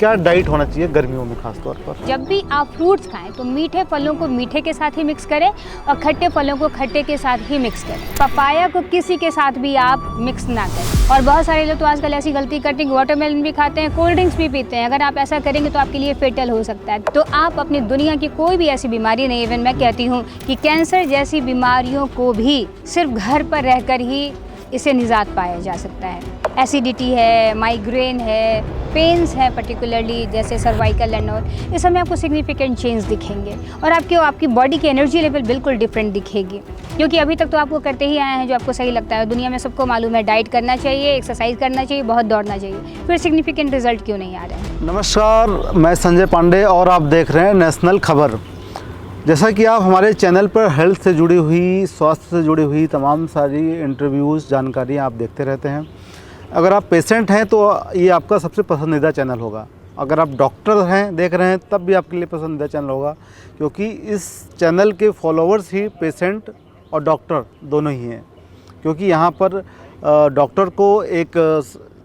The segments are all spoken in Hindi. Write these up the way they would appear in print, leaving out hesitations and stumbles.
क्या डाइट होना चाहिए गर्मियों में खास तौर पर? जब भी आप फ्रूट्स खाएं तो मीठे फलों को मीठे के साथ ही मिक्स करें और खट्टे फलों को खट्टे के साथ ही मिक्स करें। पपाया को किसी के साथ भी आप मिक्स ना करें। और बहुत सारे लोग तो आजकल ऐसी गलती करते हैं कि वाटरमेलन भी खाते हैं, कोल्ड ड्रिंक्स भी पीते हैं। अगर आप ऐसा करेंगे तो आपके लिए फेटल हो सकता है। तो आप अपनी दुनिया की कोई भी ऐसी बीमारी नहीं, इवन मैं कहती हूँ कि कैंसर जैसी बीमारियों को भी सिर्फ घर पर रहकर ही इससे निजात पाया जा सकता है। एसिडिटी है, माइग्रेन है, पेन्स है, पर्टिकुलरली जैसे सर्वाइकल एंड ऑल, इस समय आपको सिग्निफिकेंट चेंज दिखेंगे और आपकी बॉडी की एनर्जी लेवल बिल्कुल डिफरेंट दिखेगी। क्योंकि अभी तक तो आपको करते ही आए हैं जो आपको सही लगता है। दुनिया में सबको मालूम है डाइट करना चाहिए, एक्सरसाइज करना चाहिए, बहुत दौड़ना चाहिए, फिर सिग्निफिकेंट रिजल्ट क्यों नहीं आ रहे हैं? नमस्कार, मैं संजय पांडे और आप देख रहे हैं नेशनल खबर। जैसा कि आप हमारे चैनल पर हेल्थ से जुड़ी हुई, स्वास्थ्य से जुड़ी हुई तमाम सारी इंटरव्यूज़, जानकारियाँ आप देखते रहते हैं। अगर आप पेशेंट हैं तो ये आपका सबसे पसंदीदा चैनल होगा। अगर आप डॉक्टर हैं, देख रहे हैं, तब भी आपके लिए पसंदीदा चैनल होगा, क्योंकि इस चैनल के फॉलोअर्स ही पेशेंट और डॉक्टर दोनों ही हैं। क्योंकि यहाँ पर डॉक्टर को एक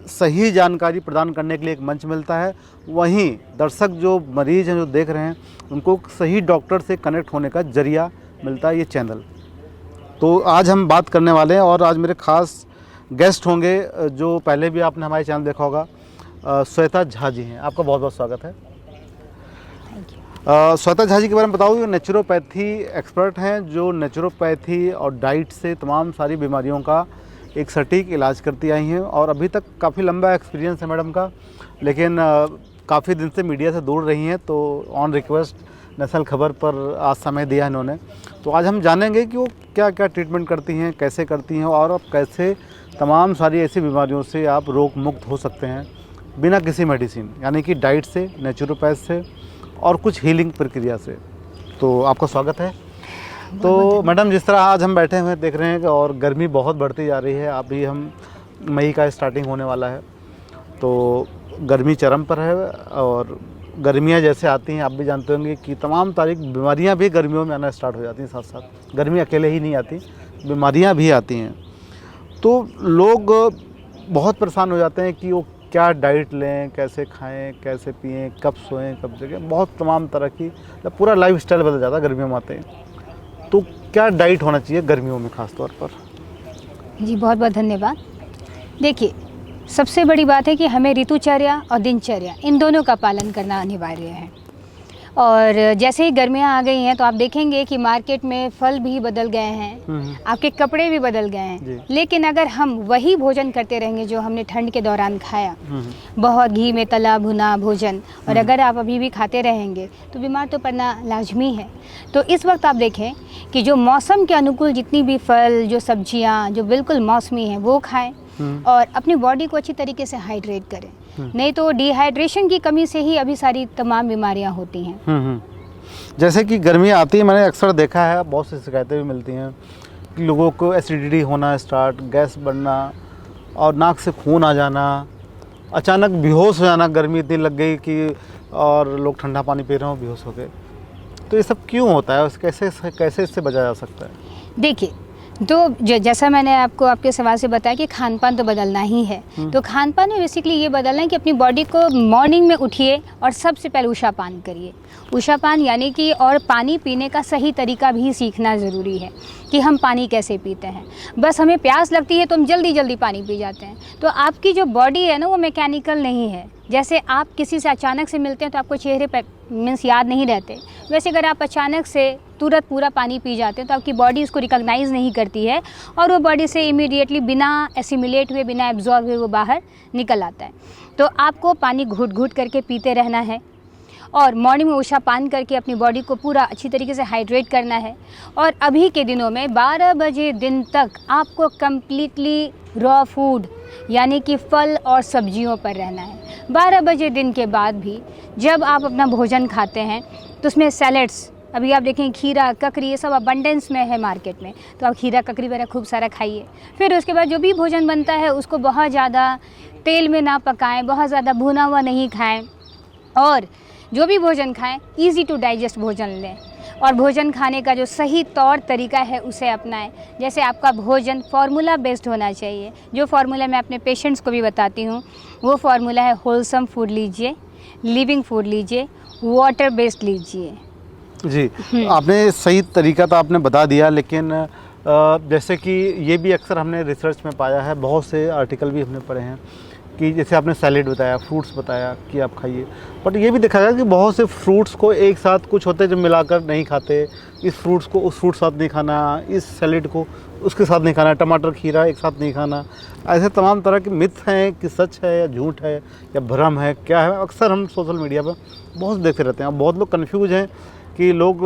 सही जानकारी प्रदान करने के लिए एक मंच मिलता है, वहीं दर्शक जो मरीज़ हैं, जो देख रहे हैं, उनको सही डॉक्टर से कनेक्ट होने का जरिया मिलता है ये चैनल। तो आज हम बात करने वाले हैं और आज मेरे ख़ास गेस्ट होंगे जो पहले भी आपने हमारे चैनल देखा होगा, श्वेता झा जी हैं। आपका बहुत बहुत स्वागत है। श्वेता झा जी के बारे में बताऊँ, ये नेचुरोपैथी एक्सपर्ट हैं जो नेचुरोपैथी और डाइट से तमाम सारी बीमारियों का एक सटीक इलाज करती आई हैं और अभी तक काफ़ी लंबा एक्सपीरियंस है मैडम का, लेकिन काफ़ी दिन से मीडिया से दूर रही हैं। तो ऑन रिक्वेस्ट नेशनल खबर पर आज समय दिया इन्होंने। तो आज हम जानेंगे कि वो क्या क्या ट्रीटमेंट करती हैं, कैसे करती हैं और अब कैसे तमाम सारी ऐसी बीमारियों से आप रोग मुक्त हो सकते हैं बिना किसी मेडिसिन, यानी कि डाइट से, नेचुरोपैथ से और कुछ हीलिंग प्रक्रिया से। तो आपका स्वागत है। तो मैडम, जिस तरह आज हम बैठे हुए देख रहे हैं और गर्मी बहुत बढ़ती जा रही है, अभी हम मई का स्टार्टिंग होने वाला है, तो गर्मी चरम पर है और गर्मियाँ जैसे आती हैं आप भी जानते होंगे कि तमाम तारीख बीमारियाँ भी गर्मियों में आना स्टार्ट हो जाती हैं। साथ साथ गर्मी अकेले ही नहीं आती, बीमारियाँ भी आती हैं। तो लोग बहुत परेशान हो जाते हैं कि वो क्या डाइट लें, कैसे खाएं, कैसे पिएं, कब सोएं, कब जगें, बहुत तमाम तरह की पूरा लाइफस्टाइल बदल जाता है गर्मियों में आते हैं। तो क्या डाइट होना चाहिए गर्मियों में खास तौर पर? जी बहुत बहुत धन्यवाद। देखिए, सबसे बड़ी बात है कि हमें ऋतुचर्या और दिनचर्या इन दोनों का पालन करना अनिवार्य है। और जैसे ही गर्मियाँ आ गई हैं तो आप देखेंगे कि मार्केट में फल भी बदल गए हैं, आपके कपड़े भी बदल गए हैं। लेकिन अगर हम वही भोजन करते रहेंगे जो हमने ठंड के दौरान खाया, बहुत घी में तला भुना भोजन, और अगर आप अभी भी खाते रहेंगे तो बीमार तो पड़ना लाजमी है। तो इस वक्त आप देखें कि जो मौसम के अनुकूल जितनी भी फल, जो सब्जियाँ जो बिल्कुल मौसमी हैं वो खाएँ और अपनी बॉडी को अच्छी तरीके से हाइड्रेट करें। नहीं तो डिहाइड्रेशन की कमी से ही अभी सारी तमाम बीमारियां होती हैं। जैसे कि गर्मी आती है, मैंने अक्सर देखा है, बहुत सी शिकायतें भी मिलती हैं कि लोगों को एसिडिटी होना स्टार्ट, गैस बढ़ना और नाक से खून आ जाना, अचानक बेहोश हो जाना, गर्मी इतनी लग गई कि और लोग ठंडा पानी पी रहे हो बेहोश हो गए। तो ये सब क्यों होता है, कैसे इससे बचा जा सकता है? देखिए, तो जैसा मैंने आपको आपके सवाल से बताया कि खान पान तो बदलना ही है। तो खान पान में बेसिकली ये बदलना है कि अपनी बॉडी को मॉर्निंग में उठिए और सबसे पहले उषा पान करिए। उषा पान यानी कि, और पानी पीने का सही तरीका भी सीखना ज़रूरी है कि हम पानी कैसे पीते हैं। बस हमें प्यास लगती है तो हम जल्दी जल्दी पानी पी जाते हैं। तो आपकी जो बॉडी है ना, वो मैकेनिकल नहीं है। जैसे आप किसी से अचानक से मिलते हैं तो आपको चेहरे पर मीन्स याद नहीं रहते, वैसे अगर आप अचानक से तुरंत पूरा पानी पी जाते हैं तो आपकी बॉडी इसको रिकॉग्नाइज़ नहीं करती है और वो बॉडी से इमीडिएटली बिना एसिमिलेट हुए, बिना एब्जॉर्ब हुए वो बाहर निकल आता है। तो आपको पानी घूट घूट करके पीते रहना है और मॉर्निंग में उषा पान करके अपनी बॉडी को पूरा अच्छी तरीके से हाइड्रेट करना है। और अभी के दिनों में 12 बजे दिन तक आपको कम्प्लीटली रॉ फूड यानी कि फल और सब्जियों पर रहना है। 12 बजे दिन के बाद भी जब आप अपना भोजन खाते हैं तो उसमें सैलेड्स, अभी आप देखें खीरा, ककड़ी, ये सब अबंडेंस में है मार्केट में, तो आप खीरा ककड़ी वगैरह खूब सारा खाइए। फिर उसके बाद जो भी भोजन बनता है उसको बहुत ज़्यादा तेल में ना पकाएं, बहुत ज़्यादा भुना हुआ नहीं खाएं और जो भी भोजन खाएं ईज़ी टू डाइजेस्ट भोजन लें और भोजन खाने का जो सही तौर तरीका है उसे अपनाएं। जैसे आपका भोजन फार्मूला बेस्ड होना चाहिए, जो फार्मूला मैं अपने पेशेंट्स को भी बताती हूँ वो फार्मूला है होलसम फूड लीजिए, लिविंग फूड लीजिए, वाटर बेस्ड लीजिए। जी, आपने सही तरीका तो आपने बता दिया, लेकिन जैसे कि ये भी अक्सर हमने रिसर्च में पाया है, बहुत से आर्टिकल भी हमने पढ़े हैं कि जैसे आपने सैलेड बताया, फ्रूट्स बताया कि आप खाइए, बट ये भी देखा गया कि बहुत से फ्रूट्स को एक साथ कुछ होते हैं जो मिलाकर नहीं खाते। इस फ्रूट्स को उस फ्रूट साथ नहीं खाना, इस सैलेड को उसके साथ नहीं खाना, टमाटर खीरा एक साथ नहीं खाना। ऐसे तमाम तरह के मिथ हैं कि सच है या झूठ है या भ्रम है, क्या है, अक्सर हम सोशल मीडिया पर बहुत देखते रहते हैं। और बहुत लोग कन्फ्यूज हैं कि लोग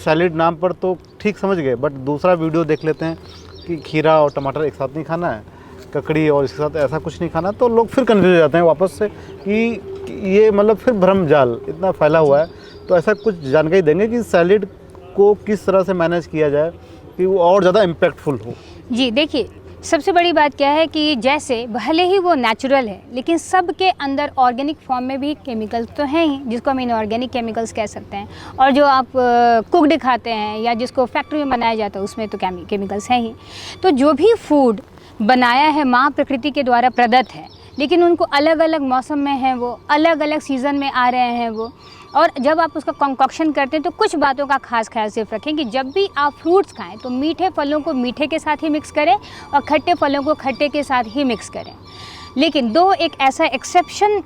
सैलेड नाम पर तो ठीक समझ गए, बट दूसरा वीडियो देख लेते हैं कि खीरा और टमाटर एक साथ नहीं खाना है, ककड़ी और इसके साथ ऐसा कुछ नहीं खाना, तो लोग फिर कन्फ्यूज हो जाते हैं वापस से कि ये मतलब फिर भ्रम जाल इतना फैला हुआ है। तो ऐसा कुछ जानकारी देंगे कि सैलेड को किस तरह से मैनेज किया जाए कि वो और ज़्यादा इम्पैक्टफुल हो। जी देखिए, सबसे बड़ी बात क्या है कि जैसे भले ही वो नेचुरल है, लेकिन सबके अंदर ऑर्गेनिक फॉर्म में भी केमिकल्स तो हैं ही, जिसको हम इनऑर्गेनिक केमिकल्स कह सकते हैं। और जो आप कुकड खाते हैं या जिसको फैक्ट्री में बनाया जाता है उसमें तो केमिकल्स हैं ही। तो जो भी फूड बनाया है माँ प्रकृति के द्वारा प्रदत्त है, लेकिन उनको अलग अलग मौसम में है, वो अलग अलग सीज़न में आ रहे हैं वो। और जब आप उसका कंकॉक्शन करते हैं तो कुछ बातों का खास ख्याल सिर्फ रखें कि जब भी आप फ्रूट्स खाएं तो मीठे फलों को मीठे के साथ ही मिक्स करें और खट्टे फलों को खट्टे के साथ ही मिक्स करें। लेकिन दो एक ऐसा एक्सेप्शन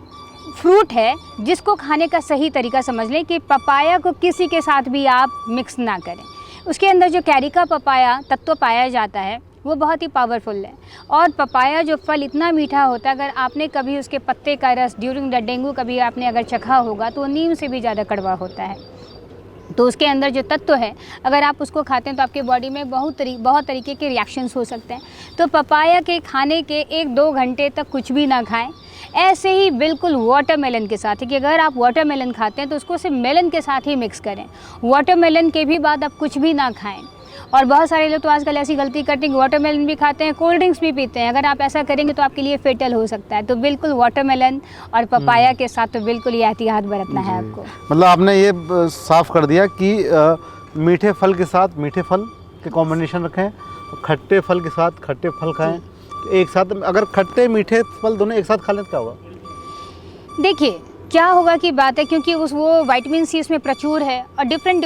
फ्रूट है जिसको खाने का सही तरीका समझ लें कि पपाया को किसी के साथ भी आप मिक्स ना करें। उसके अंदर जो कैरिका पपाया तत्व पाया जाता है वो बहुत ही पावरफुल है। और पपाया जो फल इतना मीठा होता है, अगर आपने कभी उसके पत्ते का रस ड्यूरिंग द डेंगू कभी आपने अगर चखा होगा तो वो नीम से भी ज़्यादा कड़वा होता है। तो उसके अंदर जो तत्व है, अगर आप उसको खाते हैं तो आपके बॉडी में बहुत तरीके के रिएक्शंस हो सकते हैं। तो पपाया के खाने के 1-2 घंटे तक कुछ भी ना खाएं। ऐसे ही बिल्कुल वाटरमेलन के साथ है कि अगर आप वाटरमेलन खाते हैं तो उसको सिर्फ मेलन के साथ ही मिक्स करें। वाटरमेलन के भी बाद आप कुछ भी ना खाएं। और बहुत सारे लोग तो आजकल ऐसी गलती करते हैं कि वाटरमेलन भी खाते हैं, कोल्ड ड्रिंक्स भी पीते हैं। अगर आप ऐसा करेंगे तो आपके लिए फेटल हो सकता है। तो बिल्कुल वाटरमेलन और पपाया के साथ तो बिल्कुल ये एहतियात बरतना है आपको। मतलब आपने ये साफ कर दिया कि मीठे फल के साथ मीठे फल के कॉम्बिनेशन रखें, खट्टे फल के साथ खट्टे फल खाएं एक साथ। अगर खट्टे मीठे फल दोनों एक साथ खा लें तो क्या होगा? देखिए क्या होगा की बात है, क्योंकि वो विटामिन सी उसमें प्रचुर है और डिफरेंट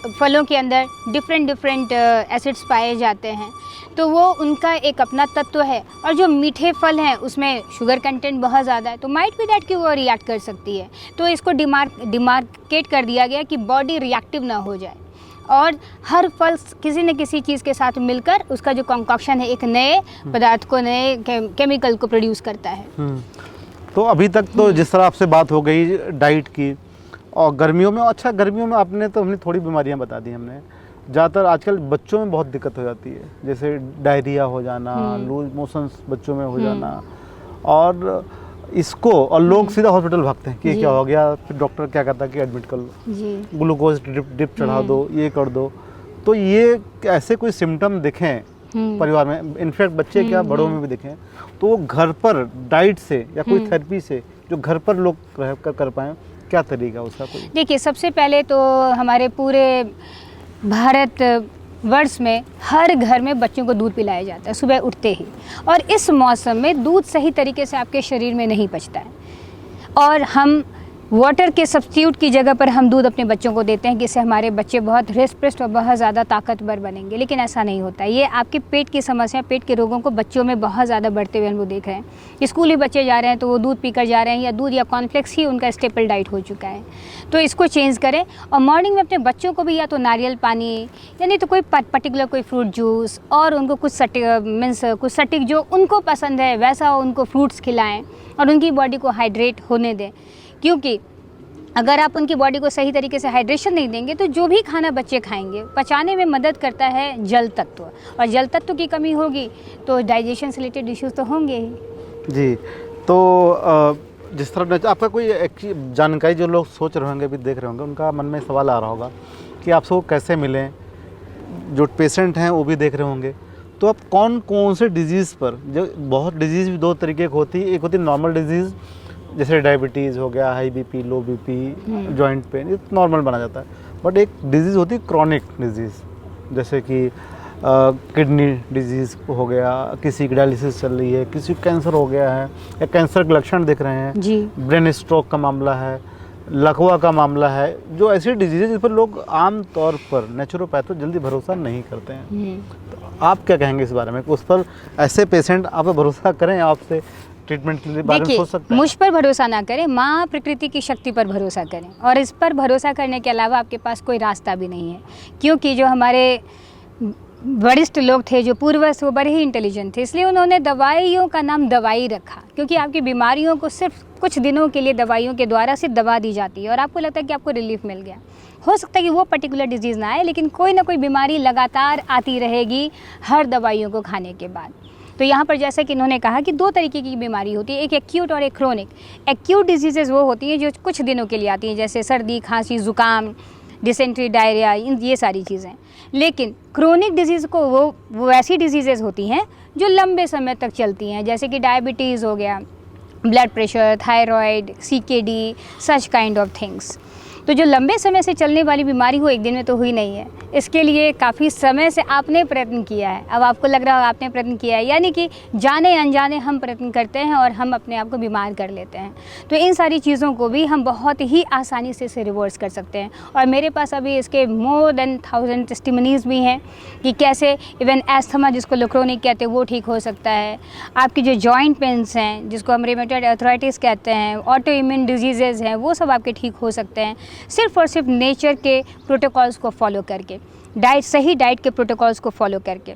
फलों के अंदर डिफरेंट एसिड्स पाए जाते हैं, तो वो उनका एक अपना तत्व है। और जो मीठे फल हैं उसमें शुगर कंटेंट बहुत ज़्यादा है, तो माइट बी दैट कि वो रिएक्ट कर सकती है। तो इसको डिमार्केट कर दिया गया कि बॉडी रिएक्टिव ना हो जाए। और हर फल किसी न किसी चीज़ के साथ मिलकर उसका जो कंकॉक्शन है एक नए पदार्थ को, नए केमिकल को प्रोड्यूस करता है। तो अभी तक तो जिस तरह आपसे बात हो गई डाइट की, और गर्मियों में, अच्छा गर्मियों में आपने तो हमने थोड़ी बीमारियां बता दी हमने। ज़्यादातर आजकल बच्चों में बहुत दिक्कत हो जाती है, जैसे डायरिया हो जाना, लूज मोशंस बच्चों में हो जाना, और इसको और लोग सीधा हॉस्पिटल भागते हैं कि क्या हो गया। फिर डॉक्टर क्या कहता है कि एडमिट कर लो, ग्लूकोज ड्रिप चढ़ा दो, ये कर दो। तो ये ऐसे कोई सिम्टम दिखें परिवार में, इनफैक्ट बच्चे क्या बड़ों में भी दिखें, तो वो घर पर डाइट से या कोई थेरेपी से जो घर पर लोग कर पाएँ, क्या तरीका उसका कोई? देखिए सबसे पहले तो हमारे पूरे भारत वर्ष में हर घर में बच्चों को दूध पिलाया जाता है सुबह उठते ही। और इस मौसम में दूध सही तरीके से आपके शरीर में नहीं पचता है, और हम वाटर के सब्स्टिट्यूट की जगह पर हम दूध अपने बच्चों को देते हैं कि इससे हमारे बच्चे बहुत हृष्ट-पुष्ट और बहुत ज़्यादा ताकतवर बनेंगे, लेकिन ऐसा नहीं होता। ये आपके पेट की समस्या, पेट के रोगों को बच्चों में बहुत ज़्यादा बढ़ते हुए हम लोग देख रहे हैं। स्कूली बच्चे जा रहे हैं तो वो दूध पीकर जा रहे हैं, या दूध या कॉर्नफ्लेक्स ही उनका स्टेपल डाइट हो चुका है। तो इसको चेंज करें, और मॉर्निंग में अपने बच्चों को भी या तो नारियल पानी यानी तो कोई पर्टिकुलर कोई फ्रूट जूस, और उनको कुछ सटीक जो उनको पसंद है वैसा उनको फ्रूट्स खिलाएँ और उनकी बॉडी को हाइड्रेट होने दें। क्योंकि अगर आप उनकी बॉडी को सही तरीके से हाइड्रेशन नहीं देंगे तो जो भी खाना बच्चे खाएंगे पचाने में मदद करता है जल तत्व, और जल तत्व की कमी होगी तो डाइजेशन से रिलेटेड इश्यूज तो होंगे ही। जी, तो जिस तरह आपका कोई जानकारी जो लोग सोच रहे होंगे, अभी देख रहे होंगे, उनका मन में सवाल आ रहा होगा कि आपसे वो कैसे मिलें, जो पेशेंट हैं वो भी देख रहे होंगे, तो आप कौन से डिजीज़ पर, जो बहुत डिजीज़ भी दो तरीके की होती है, एक होती है नॉर्मल डिजीज़ जैसे डायबिटीज़ हो गया, हाई बीपी, लो बीपी, जॉइंट पेन, ये नॉर्मल बना जाता है, बट एक डिजीज़ होती है क्रॉनिक डिजीज़, जैसे कि किडनी डिजीज़ हो गया, किसी की डायलिसिस चल रही है, किसी को कैंसर हो गया है या कैंसर के लक्षण दिख रहे हैं जी। ब्रेन स्ट्रोक का मामला है, लकवा का मामला है, जो ऐसी डिजीज़ है जिस पर लोग आम तौर पर नेचुरोपैथ पर जल्दी भरोसा नहीं करते हैं। तो आप क्या कहेंगे इस बारे में कि उस पर ऐसे पेशेंट आप पर भरोसा करें, आपसे ट्रीटमेंट के लिए बारे में सोच सकते हैं? मुझ पर भरोसा ना करें, माँ प्रकृति की शक्ति पर भरोसा करें, और इस पर भरोसा करने के अलावा आपके पास कोई रास्ता भी नहीं है। क्योंकि जो हमारे वरिष्ठ लोग थे, जो पूर्वज, वो बड़े ही इंटेलिजेंट थे, इसलिए उन्होंने दवाइयों का नाम दवाई रखा। क्योंकि आपकी बीमारियों को सिर्फ कुछ दिनों के लिए दवाइयों के द्वारा सिर्फ दवा दी जाती है और आपको लगता है कि आपको रिलीफ मिल गया। हो सकता है कि वो पर्टिकुलर डिजीज़ ना आए, लेकिन कोई ना कोई बीमारी लगातार आती रहेगी हर दवाइयों को खाने के बाद। तो यहाँ पर जैसा कि इन्होंने कहा कि 2 तरीके की बीमारी होती है, एक एक्यूट और एक क्रोनिक। एक्यूट डिजीज़ेज़ वो होती हैं जो कुछ दिनों के लिए आती हैं, जैसे सर्दी, खांसी, ज़ुकाम, डिसेंट्री, डायरिया, ये सारी चीज़ें। लेकिन क्रोनिक डिजीज़ को वो ऐसी डिजीज़ेज़ होती हैं जो लंबे समय तक चलती हैं, जैसे कि डायबिटीज़ हो गया, blood pressure, thyroid, CKD, such kind of things. तो जो लंबे समय से चलने वाली बीमारी वो एक दिन में तो हुई नहीं है, इसके लिए काफ़ी समय से आपने प्रयत्न किया है। अब आपको लग रहा है आपने प्रयत्न किया है, यानी कि जाने अनजाने हम प्रयत्न करते हैं और हम अपने आप को बीमार कर लेते हैं। तो इन सारी चीज़ों को भी हम बहुत ही आसानी से इसे रिवर्स कर सकते हैं। और मेरे पास अभी इसके मोर देन 1000 टेस्टिमनीज़ भी हैं कि कैसे इवन एस्थमा, जिसको लोक्रोनिक कहते हैं, वो ठीक हो सकता है। आपकी जो जॉइंट पेन्स हैं, जिसको हम रेमेटॉइड आर्थराइटिस कहते हैं, ऑटो इम्यून डिजीज़ेज़ हैं, वो सब आपके ठीक हो सकते हैं सिर्फ़ और सिर्फ नेचर के प्रोटोकॉल्स को फॉलो करके, सही डाइट के प्रोटोकॉल्स को फॉलो करके।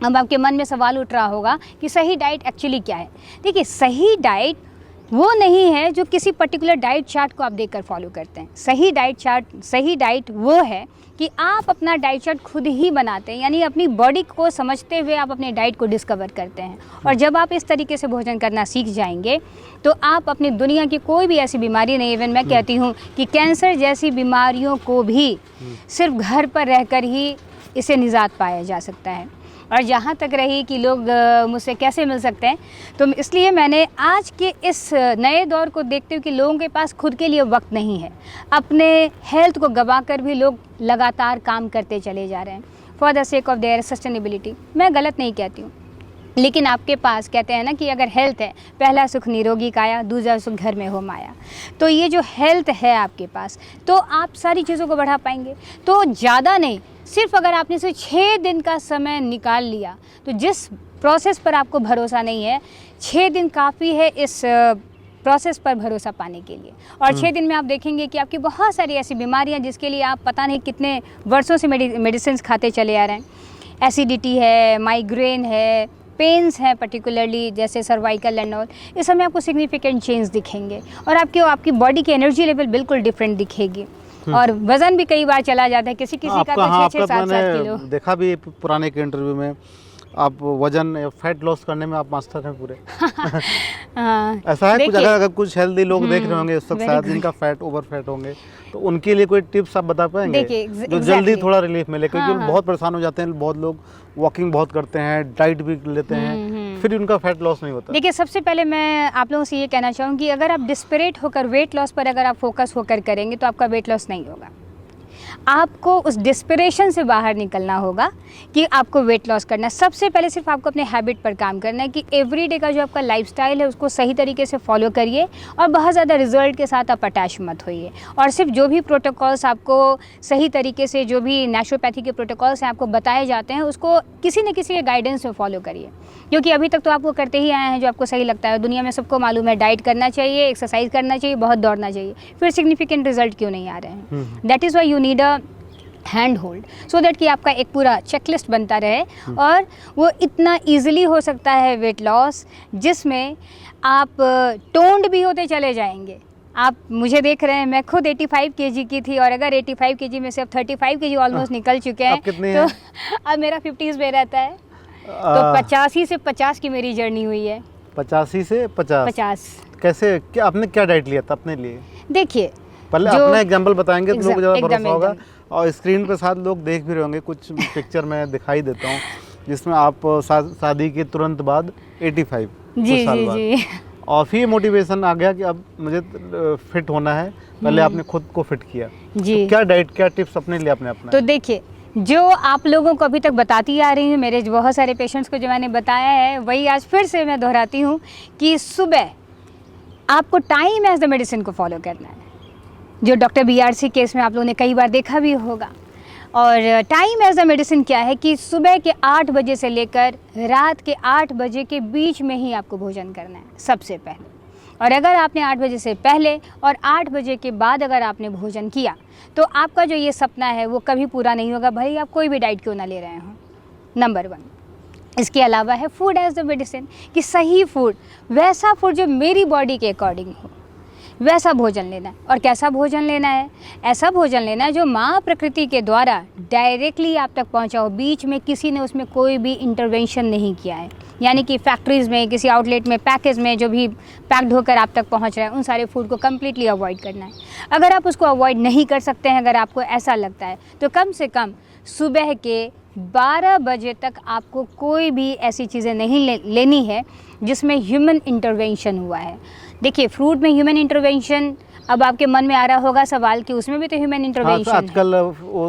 अब आपके मन में सवाल उठ रहा होगा कि सही डाइट एक्चुअली क्या है। देखिए, सही डाइट वो नहीं है जो किसी पर्टिकुलर डाइट चार्ट को आप देखकर फॉलो करते हैं। सही डाइट वो है कि आप अपना डाइट चार्ट खुद ही बनाते हैं, यानी अपनी बॉडी को समझते हुए आप अपने डाइट को डिस्कवर करते हैं। और जब आप इस तरीके से भोजन करना सीख जाएंगे तो आप अपनी दुनिया की कोई भी ऐसी बीमारी नहीं, इवन मैं कहती हूँ कि कैंसर जैसी बीमारियों को भी सिर्फ घर पर रहकर ही इसे निजात पाया जा सकता है। और जहाँ तक रही कि लोग मुझसे कैसे मिल सकते हैं, तो इसलिए मैंने आज के इस नए दौर को देखते हुए कि लोगों के पास खुद के लिए वक्त नहीं है, अपने हेल्थ को गवा कर भी लोग लगातार काम करते चले जा रहे हैं for the sake of their sustainability. मैं गलत नहीं कहती हूँ, लेकिन आपके पास कहते हैं ना कि अगर हेल्थ है, पहला सुख निरोगी काया, दूसरा सुख घर में हो माया। तो ये जो हेल्थ है आपके पास, तो आप सारी चीज़ों को बढ़ा पाएंगे। तो ज़्यादा नहीं, सिर्फ अगर आपने सिर्फ 6 दिन का समय निकाल लिया, तो जिस प्रोसेस पर आपको भरोसा नहीं है, 6 दिन काफ़ी है इस प्रोसेस पर भरोसा पाने के लिए। और 6 दिन में आप देखेंगे कि आपकी बहुत सारी ऐसी बीमारियां जिसके लिए आप पता नहीं कितने वर्षों से मेडिसिन खाते चले आ रहे हैं, एसिडिटी है, माइग्रेन है, पेन्स हैं पर्टिकुलरली जैसे सर्वाइकल एंड ऑल, इस समय आपको सिग्निफिकेंट चेंज दिखेंगे और आपकी बॉडी की एनर्जी लेवल बिल्कुल डिफरेंट दिखेगी। और वजन भी कई बार चला जाता है, किसी का तो 6-7 किलो। देखा भी पुराने के इंटरव्यू में, आप वजन या फैट लॉस करने में आप मास्टर हैं पूरे। हाँ, ऐसा है कुछ? अगर कुछ हेल्दी लोग देख रहे होंगे उस वक्त, शायद जिनका फैट ओवर फैट होंगे, तो उनके लिए कोई टिप्स आप बता पाएंगे जो जल्दी थोड़ा रिलीफ मिले? क्योंकि बहुत परेशान हो जाते हैं, बहुत लोग वॉकिंग बहुत करते हैं, डाइट भी लेते हैं, फिर उनका फैट लॉस नहीं होता। देखिए, सबसे पहले मैं आप लोगों से ये कहना चाहूँगी कि अगर आप डिस्परेट होकर वेट लॉस पर अगर आप फोकस होकर करेंगे तो आपका वेट लॉस नहीं होगा। आपको उस डिस्परेशन से बाहर निकलना होगा कि आपको वेट लॉस करना है। सबसे पहले सिर्फ आपको अपने हैबिट पर काम करना है कि एवरीडे का जो आपका लाइफस्टाइल है उसको सही तरीके से फॉलो करिए और बहुत ज़्यादा रिजल्ट के साथ आप अटैच मत होइए। और सिर्फ जो भी प्रोटोकॉल्स आपको सही तरीके से, जो भी नेचुरोपैथी के प्रोटोकॉल्स हैं आपको बताए जाते हैं, उसको किसी न किसी के गाइडेंस में फॉलो करिए। क्योंकि अभी तक तो आप वो करते ही आए हैं जो आपको सही लगता है। दुनिया में सबको मालूम है डाइट करना चाहिए, एक्सरसाइज करना चाहिए, बहुत दौड़ना चाहिए, फिर सिग्निफिकेंट रिजल्ट क्यों नहीं आ रहे हैं? That is why you need a hand hold, so that कि आपका एक पूरा चेकलिस्ट बनता रहे। और वो इतना ईजिली हो सकता है वेट लॉस, जिसमें आप टोन्ड भी होते चले जाएंगे। आप मुझे देख रहे हैं, मैं खुद 85 kg की थी और अगर 85 kg में से अब 35 kg ऑलमोस्ट निकल चुके हैं, तो अब मेरा 50s में रहता है। तो 85 से 50 की मेरी जर्नी हुई है। 85 से 50 कैसे? क्या आपने क्या डाइट लिया था अपने लिए? देखिए, पहले अपना एग्जाम्पल बताएंगे तो लोगों को ज़्यादा भरोसा होगा। और स्क्रीन पे साथ लोग देख भी रहे होंगे, कुछ पिक्चर में दिखाई देता हूँ जिसमें आप शादी के तुरंत बाद 85 जी जी जी, और फिर मोटिवेशन आ गया कि अब मुझे फिट होना है। पहले आपने खुद को फिट किया जी। तो क्या डाइट, क्या टिप्स अपने लिए आपने अपना? तो देखिए, जो आप लोगों को अभी तक बताती आ रही हूँ, मेरे बहुत सारे पेशेंट्स को जो मैंने बताया है, वही आज फिर से मैं दोहराती हूँ कि सुबह आपको टाइम एज द मेडिसिन को फॉलो करना है, जो डॉक्टर BRC केस में आप लोगों ने कई बार देखा भी होगा। और टाइम एज द मेडिसिन क्या है कि सुबह के 8 बजे से लेकर रात के 8 बजे के बीच में ही आपको भोजन करना है सबसे पहले। और अगर आपने 8 बजे से पहले और 8 बजे के बाद अगर आपने भोजन किया तो आपका जो ये सपना है वो कभी पूरा नहीं होगा, भले आप कोई भी डाइट क्यों ना ले रहे हों। नंबर 1। इसके अलावा है फूड एज द मेडिसिन, कि सही फूड, वैसा फूड जो मेरी बॉडी के अकॉर्डिंग हो, वैसा भोजन लेना है। और कैसा भोजन लेना है? ऐसा भोजन लेना है जो माँ प्रकृति के द्वारा डायरेक्टली आप तक पहुँचा हो, बीच में किसी ने उसमें कोई भी इंटरवेंशन नहीं किया है। यानी कि फैक्ट्रीज़ में, किसी आउटलेट में, पैकेज में जो भी पैक्ड होकर आप तक पहुँच रहा है, उन सारे फूड को कम्प्लीटली अवॉइड करना है। अगर आप उसको अवॉइड नहीं कर सकते हैं, अगर आपको ऐसा लगता है, तो कम से कम सुबह के 12 बजे तक आपको कोई भी ऐसी चीज़ें नहीं लेनी है जिसमें ह्यूमन इंटरवेंशन हुआ है। देखिए, फ्रूट में ह्यूमन इंटरवेंशन, अब आपके मन में आ रहा होगा सवाल कि उसमें भी तो ह्यूमन इंटरवेंशन आजकल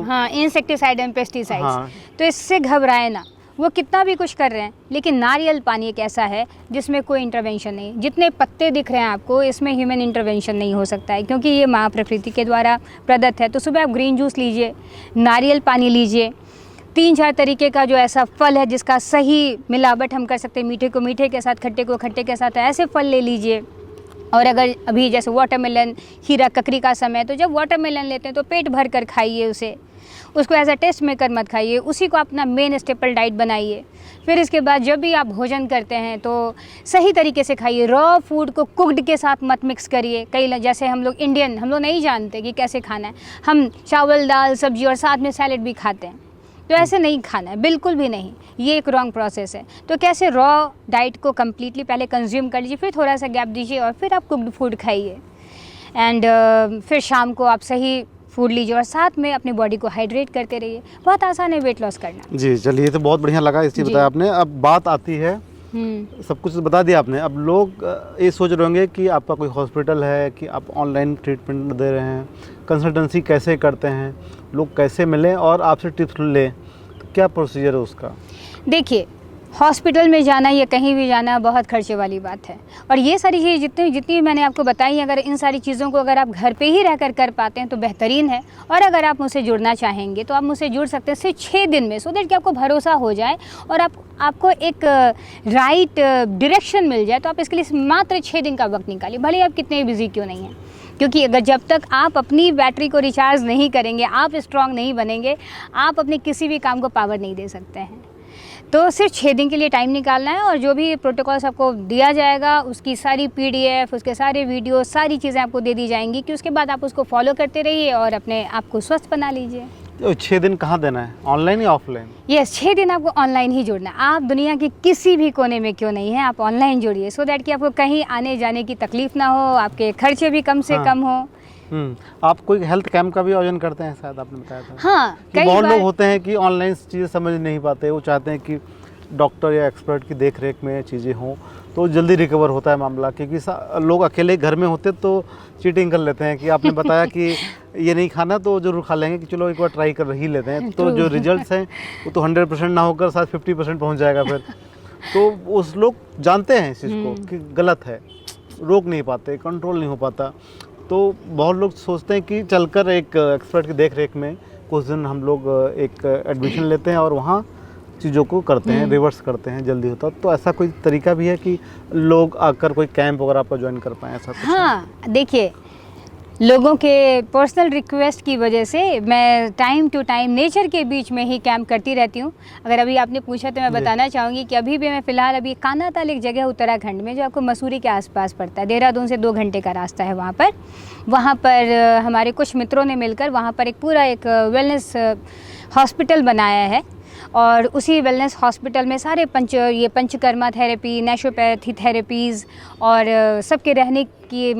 हाँ, इंसेक्टिसाइड एंड पेस्टिसाइड्स। हाँ। तो इससे घबराए ना, वो कितना भी कुछ कर रहे हैं, लेकिन नारियल पानी एक ऐसा है जिसमें कोई इंटरवेंशन नहीं। जितने पत्ते दिख रहे हैं आपको, इसमें ह्यूमन इंटरवेंशन नहीं हो सकता है, क्योंकि ये माँ प्रकृति के द्वारा प्रदत्त है। तो सुबह आप ग्रीन जूस लीजिए, नारियल पानी लीजिए, 3-4 तरीके का जो ऐसा फल है जिसका सही मिलावट हम कर सकते हैं, मीठे को मीठे के साथ, खट्टे को खट्टे के साथ, ऐसे फल ले लीजिए। और अगर अभी जैसे वाटरमेलन, खीरा ककड़ी का समय है, तो जब वाटरमेलन लेते हैं तो पेट भर कर खाइए उसे, उसको एज अ टेस्ट मेकर मत खाइए, उसी को अपना मेन स्टेपल डाइट बनाइए। फिर इसके बाद जब भी आप भोजन करते हैं तो सही तरीके से खाइए। रॉ फूड को कुक्ड के साथ मत मिक्स करिए। कई जैसे हम लोग इंडियन, हम लोग नहीं जानते कि कैसे खाना है, हम चावल, दाल, सब्जी और साथ में सैलेड भी खाते हैं। तो ऐसे नहीं खाना है, बिल्कुल भी नहीं, ये एक रॉन्ग प्रोसेस है। तो कैसे रॉ डाइट को कम्प्लीटली पहले कंज्यूम कर लीजिए, फिर थोड़ा सा गैप दीजिए और फिर आप कुक्ड फूड खाइए। एंड फिर शाम को आप सही फूड लीजिए और साथ में अपनी बॉडी को हाइड्रेट करते रहिए। बहुत आसान है वेट लॉस करना। जी चलिए, ये तो बहुत बढ़िया लगा इस चीज़ बताया आपने। अब बात आती है, सब कुछ बता दिया आपने। अब लोग ये सोच रहे होंगे कि आपका कोई हॉस्पिटल है, कि आप ऑनलाइन ट्रीटमेंट दे रहे हैं, कंसल्टेंसी कैसे करते हैं, लोग कैसे मिलें और आपसे टिप्स लें, तो क्या प्रोसीजर है उसका? देखिए, हॉस्पिटल में जाना या कहीं भी जाना बहुत खर्चे वाली बात है। और ये सारी चीज़ें जितनी मैंने आपको बताई, अगर इन सारी चीज़ों को अगर आप घर पे ही रहकर कर पाते हैं तो बेहतरीन है। और अगर आप मुझसे जुड़ना चाहेंगे तो आप मुझसे जुड़ सकते हैं सिर्फ 6 दिन में, सो दैट कि आपको भरोसा हो जाए और आपको एक राइट डायरेक्शन मिल जाए। तो आप इसके लिए मात्र 6 दिन का वक्त निकालिए, भले आप कितने बिजी क्यों नहीं हैं। क्योंकि अगर जब तक आप अपनी बैटरी को रिचार्ज नहीं करेंगे, आप स्ट्रांग नहीं बनेंगे, आप अपने किसी भी काम को पावर नहीं दे सकते हैं। तो सिर्फ 6 दिन के लिए टाइम निकालना है और जो भी प्रोटोकॉल्स आपको दिया जाएगा, उसकी सारी PDF, उसके सारे वीडियो, सारी चीज़ें आपको दे दी जाएंगी कि उसके बाद आप उसको फॉलो करते रहिए और अपने आप को स्वस्थ बना लीजिए। तो 6 दिन कहाँ देना है, ऑनलाइन या ऑफलाइन? यस, 6 दिन आपको ऑनलाइन ही जुड़ना है। आप दुनिया के किसी भी कोने में क्यों नहीं है, आप ऑनलाइन जुड़िए, सो दैट कि आपको कहीं आने जाने की तकलीफ ना हो, आपके खर्चे भी कम से कम हो। आप कोई हेल्थ कैंप का भी आयोजन करते हैं, शायद आपने बताया था। हाँ, कई बहुत लोग होते हैं कि ऑनलाइन चीज़ें समझ नहीं पाते, वो चाहते हैं कि डॉक्टर या एक्सपर्ट की देख रेख में चीज़ें हों तो जल्दी रिकवर होता है मामला। क्योंकि लोग अकेले घर में होते तो चीटिंग कर लेते हैं कि आपने बताया कि ये नहीं खाना तो जरूर खा लेंगे, कि चलो एक बार ट्राई कर ही लेते हैं। तो जो रिजल्ट्स हैं वो तो 100% ना होकर शायद 50% पहुँच जाएगा फिर। तो उस लोग जानते हैं इस चीज़ को कि गलत है, रोक नहीं पाते, कंट्रोल नहीं हो पाता। तो बहुत लोग सोचते हैं कि चलकर एक एक्सपर्ट की देख रेख में कुछ दिन हम लोग एक एडमिशन लेते हैं और वहाँ चीज़ों को करते हैं, रिवर्स करते हैं, जल्दी होता। तो ऐसा कोई तरीका भी है कि लोग आकर कोई कैंप वगैरह आपको ज्वाइन कर पाएँ, ऐसा कुछ? हाँ, देखिए, लोगों के पर्सनल रिक्वेस्ट की वजह से मैं टाइम टू टाइम नेचर के बीच में ही कैंप करती रहती हूँ। अगर अभी आपने पूछा तो मैं बताना चाहूँगी कि अभी भी मैं फ़िलहाल अभी कानाताल एक जगह उत्तराखंड में, जो आपको मसूरी के आसपास पड़ता है, देहरादून से 2 घंटे का रास्ता है वहाँ पर हमारे कुछ मित्रों ने मिलकर वहाँ पर एक पूरा एक वेलनेस हॉस्पिटल बनाया है। और उसी वेलनेस हॉस्पिटल में सारे पंचकर्मा थेरेपी, नेचुरोपैथी थेरेपीज़ और सबके रहने की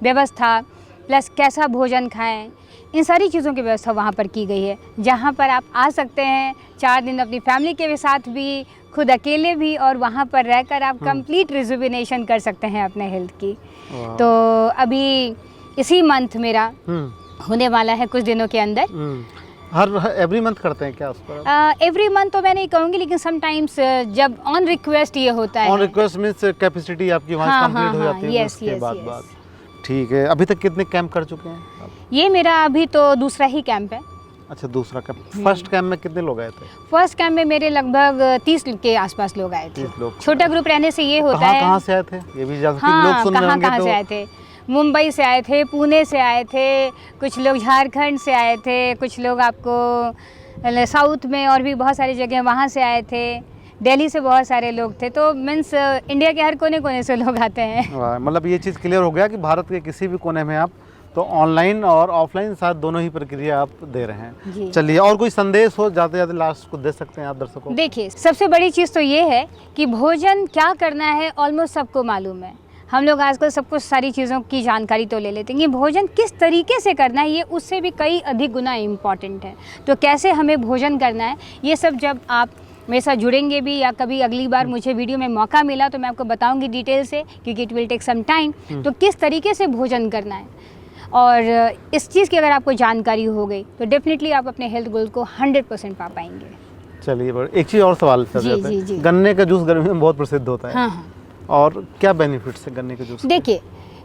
व्यवस्था, प्लस कैसा भोजन खाएं, इन सारी चीज़ों की व्यवस्था वहाँ पर की गई है, जहाँ पर आप आ सकते हैं 4 दिन अपनी फैमिली के साथ भी, खुद अकेले भी, और वहाँ पर रहकर आप कंप्लीट रिजुविनेशन कर सकते हैं अपने हेल्थ की। तो अभी इसी मंथ मेरा होने वाला है कुछ दिनों के अंदर। हर एवरी मंथ करते हैं क्या उस पर? एवरी मंथ तो मैं नहीं कहूँगी, लेकिन समटाइम्स जब ऑन रिक्वेस्ट ये होता है। ऑन रिक्वेस्ट मीन्स कैपेसिटी आपकी वहाँ हाँ, कंप्लीट हाँ, हो हाँ, जाती है yes, उसके yes, बाद yes. बाद ठीक है। अभी तक कितने कैंप कर चुके हैं आप? ये मेरा अभी तो दूसरा ही कैंप है। अच्छा, दूसरा कैंप। फर्स्ट कैंप में कितने लोग आए थे? फर्स्ट कैंप में मेरे लगभग 30 के आसपास लोग आए थे। 30 लोग। छोटा ग्रुप रहने से ये होता कहाँ है। कहाँ से आए थे ये भी जान सकते हैं? हाँ, लोग सुन रहे होंगे कहाँ तो से आए थे? मुंबई से आए थे, पुणे से आए थे, कुछ लोग झारखंड से आए थे, कुछ लोग आपको साउथ में और भी बहुत सारी जगह वहाँ से आए थे, दिल्ली से बहुत सारे लोग थे। तो मीन्स इंडिया के हर कोने कोने से लोग आते हैं। वाह, मतलब ये चीज़ क्लियर हो गया कि भारत के किसी भी कोने में आप तो ऑनलाइन और ऑफलाइन साथ दोनों ही प्रक्रिया आप दे रहे हैं। जी। चलिए, और कोई संदेश हो जाते जाते लास्ट को दे सकते हैं आप दर्शकों को? देखिए, सबसे बड़ी चीज़ तो ये है कि भोजन क्या करना है ऑलमोस्ट सबको मालूम है। हम लोग आजकल सब कुछ सारी चीज़ों की जानकारी तो ले लेते हैं, ये भोजन किस तरीके से करना है ये उससे भी कई अधिक गुना इम्पॉर्टेंट है। तो कैसे हमें भोजन करना है ये सब जब आप मेरे साथ जुड़ेंगे भी या कभी अगली बार मुझे वीडियो में मौका मिला तो मैं आपको बताऊंगी डिटेल से, क्योंकि it will take some time. तो किस तरीके से भोजन करना है और इस चीज़ की अगर आपको जानकारी हो गई तो डेफिनेटली आप अपने हेल्थ गोल को 100% पा पाएंगे। चलिए, एक चीज़ और सवाल कर जी, जाते जी, हैं। जी। गन्ने का जूस गर्मी में बहुत प्रसिद्ध होता है। हाँ हाँ, और क्या बेनिफिट्स है गन्ने के जूस के? देखिए,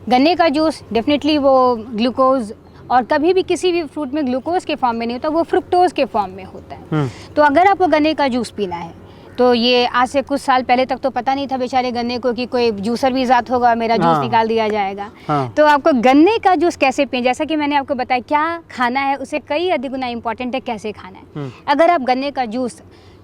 गन्ने का जूस डेफिनेटली वो ग्लूकोज, और कभी भी किसी भी फ्रूट में ग्लूकोज के फॉर्म में नहीं होता, वो फ्रुक्टोज के फॉर्म में होता है। तो अगर आपको गन्ने का जूस पीना है तो ये आज से कुछ साल पहले तक तो पता नहीं था बेचारे गन्ने को कि कोई जूसर भी ज़ात होगा, मेरा जूस हाँ। निकाल दिया जाएगा। हाँ। तो आपको गन्ने का जूस कैसे पिए, जैसा कि मैंने आपको बताया क्या खाना है उससे कई अधिक गुना इम्पॉर्टेंट है कैसे खाना है। अगर आप गन्ने का जूस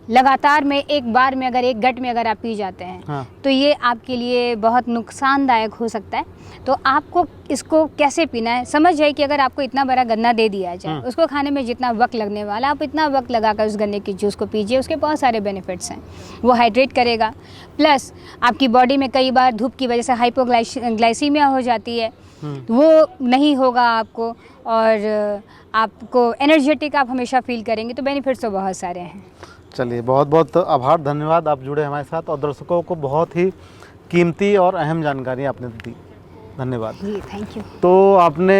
लगातार में एक बार में अगर एक गट में अगर आप पी जाते हैं हाँ। तो ये आपके लिए बहुत नुकसानदायक हो सकता है। तो आपको इसको कैसे पीना है समझ जाए कि अगर आपको इतना बड़ा गन्ना दे दिया जाए, उसको खाने में जितना वक्त लगने वाला आप इतना वक्त लगाकर उस गन्ने के जूस को पीजिए। उसके बहुत सारे बेनिफिट्स हैं। वो हाइड्रेट करेगा, प्लस आपकी बॉडी में कई बार धूप की वजह से हाइपोग्लाइसीमिया हो जाती है, वो नहीं होगा आपको, और आपको एनर्जेटिक आप हमेशा फील करेंगे। तो बेनिफिट्स तो बहुत सारे हैं। चलिए, बहुत बहुत आभार, धन्यवाद, आप जुड़े हमारे साथ और दर्शकों को बहुत ही कीमती और अहम जानकारी आपने दी। धन्यवाद जी, थैंक यू। तो आपने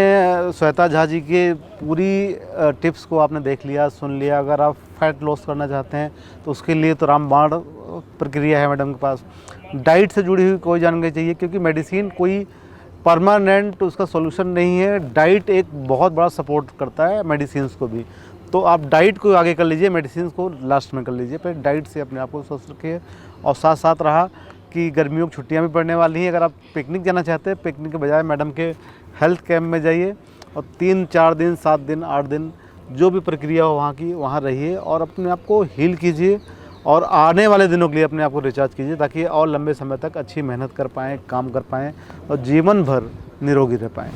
श्वेता झा जी के पूरी टिप्स को आपने देख लिया, सुन लिया। अगर आप फैट लॉस करना चाहते हैं तो उसके लिए तो रामबाण प्रक्रिया है मैडम के पास। डाइट से जुड़ी हुई कोई जानकारी चाहिए, क्योंकि मेडिसिन कोई परमानेंट उसका सॉल्यूशन नहीं है। डाइट एक बहुत बड़ा सपोर्ट करता है मेडिसिन को भी। तो आप डाइट को आगे कर लीजिए, मेडिसिन को लास्ट में कर लीजिए। पर डाइट से अपने आप को स्वस्थ रखिए। और साथ साथ रहा कि गर्मियों की छुट्टियां भी पड़ने वाली हैं। अगर आप पिकनिक जाना चाहते हैं, पिकनिक के बजाय मैडम के हेल्थ कैंप में जाइए और 3-4 दिन, 7 दिन, 8 दिन जो भी प्रक्रिया हो वहाँ की, वहाँ रहिए और अपने आप को हील कीजिए और आने वाले दिनों के लिए अपने आप को रिचार्ज कीजिए, ताकि और लंबे समय तक अच्छी मेहनत कर पाएँ, काम कर पाएँ और जीवन भर निरोगी रह पाएँ।